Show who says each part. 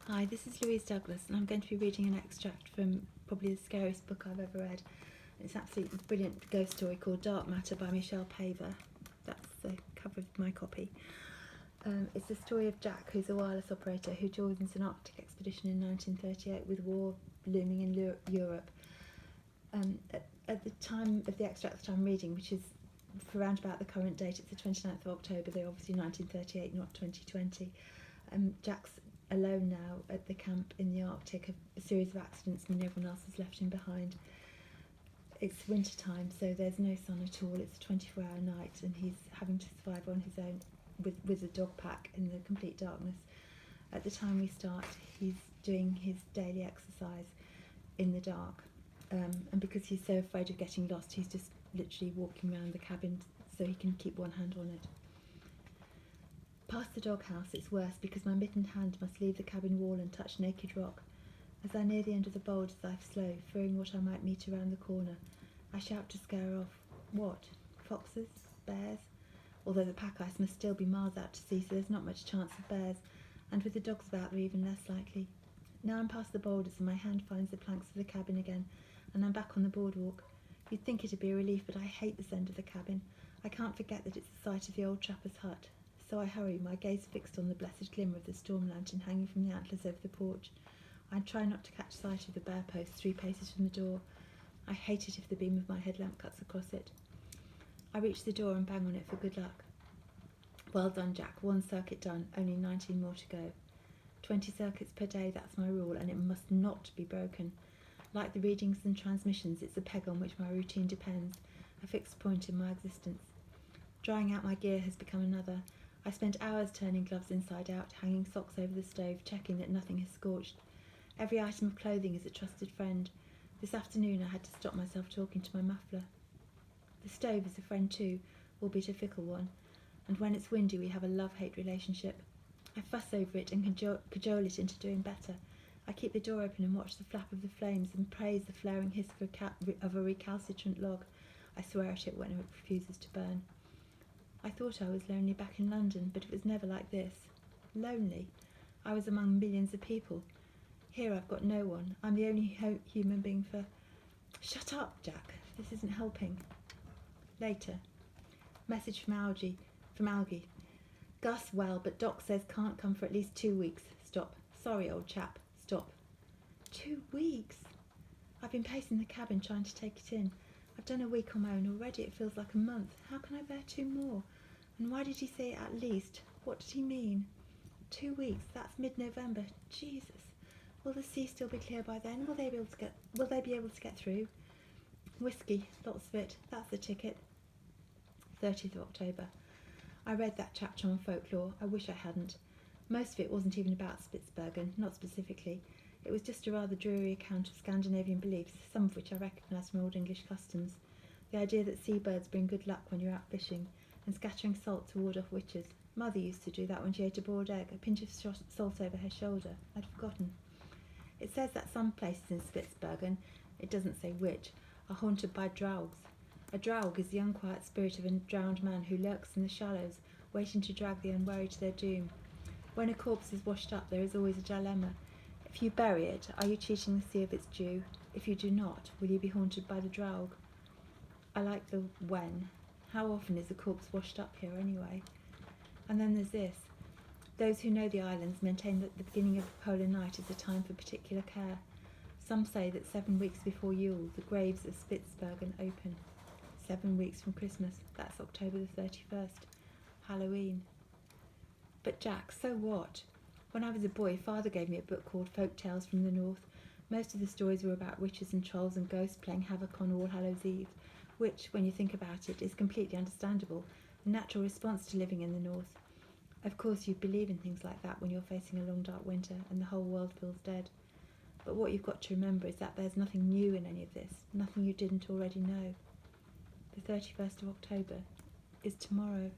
Speaker 1: Hi, this is Louise Douglas, and I'm going to be reading an extract from probably the scariest book I've ever read. It's absolutely brilliant ghost story called Dark Matter by Michelle Paver. That's the cover of my copy. It's the story of Jack, who's a wireless operator who joins an Arctic expedition in 1938 with war looming in Europe. At the time of the extract that I'm reading, which is for around about the current date, it's the 29th of October, though obviously 1938, not 2020. Jack's alone now at the camp in the Arctic, a series of accidents, and everyone else has left him behind. It's winter time, so there's no sun at all. It's a 24-hour night, and he's having to survive on his own with a dog pack in the complete darkness. At the time we start, he's doing his daily exercise in the dark, and because he's so afraid of getting lost, he's just literally walking around the cabin so he can keep one hand on it. Past the doghouse, it's worse because my mittened hand must leave the cabin wall and touch naked rock. As I near the end of the boulders, I slow, fearing what I might meet around the corner. I shout to scare her off. What? Foxes? Bears? Although the pack ice must still be miles out to sea, so there's not much chance of bears, and with the dogs about, they're even less likely. Now I'm past the boulders and my hand finds the planks of the cabin again, and I'm back on the boardwalk. You'd think it'd be a relief, but I hate this end of the cabin. I can't forget that it's the site of the old trapper's hut. So I hurry, my gaze fixed on the blessed glimmer of the storm lantern hanging from the antlers over the porch. I try not to catch sight of the bare post 3 paces from the door. I hate it if the beam of my headlamp cuts across it. I reach the door and bang on it for good luck. Well done, Jack. 1 circuit done, only 19 more to go. 20 circuits per day, that's my rule, and it must not be broken. Like the readings and transmissions, it's a peg on which my routine depends, a fixed point in my existence. Drying out my gear has become another. I spent hours turning gloves inside out, hanging socks over the stove, checking that nothing has scorched. Every item of clothing is a trusted friend. This afternoon I had to stop myself talking to my muffler. The stove is a friend too, albeit a fickle one, and when it's windy we have a love-hate relationship. I fuss over it and cajole it into doing better. I keep the door open and watch the flap of the flames and praise the flaring hiss of a recalcitrant log. I swear at it when it refuses to burn. I thought I was lonely back in London, but it was never like this. Lonely? I was among millions of people. Here I've got no one. I'm the only human being for... Shut up, Jack. This isn't helping. Later. Message from Algie. Gus well, but Doc says can't come for at least 2 weeks. Stop. Sorry, old chap. Stop. 2 weeks? I've been pacing the cabin trying to take it in. I've done a week on my own already. It feels like a month. How can I bear 2 more? And why did he say at least? What did he mean? 2 weeks, that's mid-November. Jesus. Will the sea still be clear by then? Will they be able to get through? Whiskey, lots of it. That's the ticket. 30th of October. I read that chapter on folklore. I wish I hadn't. Most of it wasn't even about Spitsbergen, not specifically. It was just a rather dreary account of Scandinavian beliefs, some of which I recognised from Old English customs. The idea that seabirds bring good luck when you're out fishing, and scattering salt to ward off witches. Mother used to do that when she ate a boiled egg, a pinch of salt over her shoulder. I'd forgotten. It says that some places in Spitsbergen, it doesn't say which, are haunted by draugs. A draug is the unquiet spirit of a drowned man who lurks in the shallows, waiting to drag the unwary to their doom. When a corpse is washed up, there is always a dilemma. If you bury it, are you cheating the sea of its due? If you do not, will you be haunted by the draug? I like the when. How often is a corpse washed up here anyway? And then there's this. Those who know the islands maintain that the beginning of the polar night is a time for particular care. Some say that 7 weeks before Yule, the graves of Spitsbergen open. 7 weeks from Christmas, that's October the 31st. Halloween. But Jack, so what? When I was a boy, Father gave me a book called Folk Tales from the North. Most of the stories were about witches and trolls and ghosts playing havoc on All Hallows Eve, which, when you think about it, is completely understandable, a natural response to living in the North. Of course, you believe in things like that when you're facing a long dark winter and the whole world feels dead. But what you've got to remember is that there's nothing new in any of this, nothing you didn't already know. The 31st of October is tomorrow.